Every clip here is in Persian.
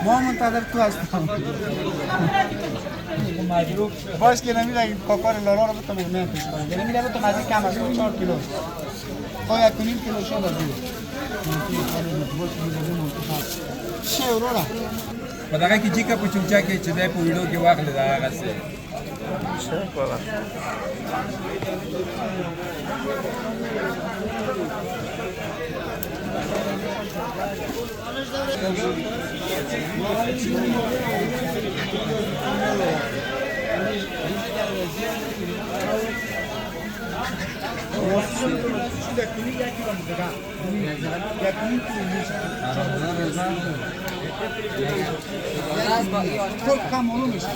ما منتظر تو هستم. باش که نمیده کاکار لارا رو بتونم من پیش کنم. نمیده بتونم از این کم از 4 کیلو. خواهی 1.5 کیلو شد دیگه. شورا. Padahal que chica puchucha que chede puido que bagle da gase. Çok kam olur mu işte?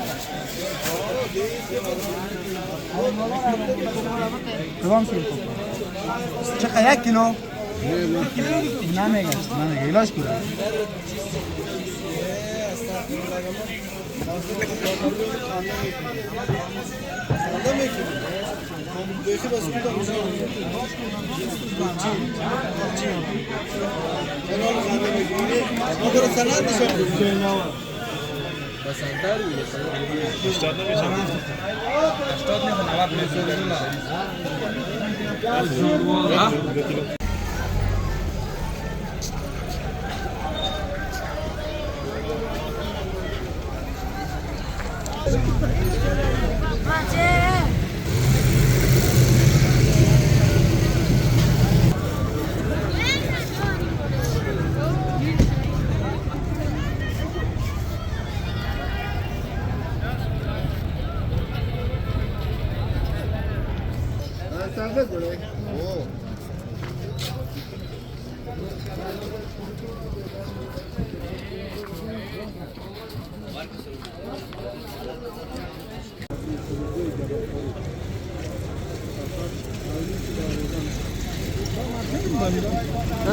Tamam sir. Çaka 1 kilo. نه میگم ایلاش کجا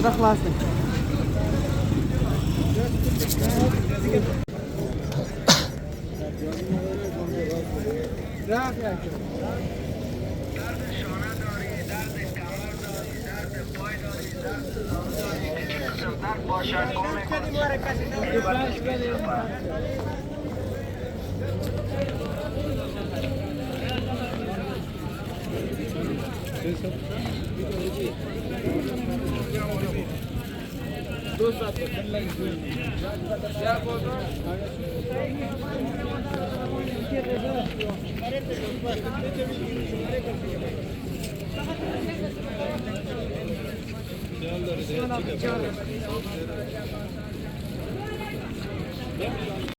ده خلاص ده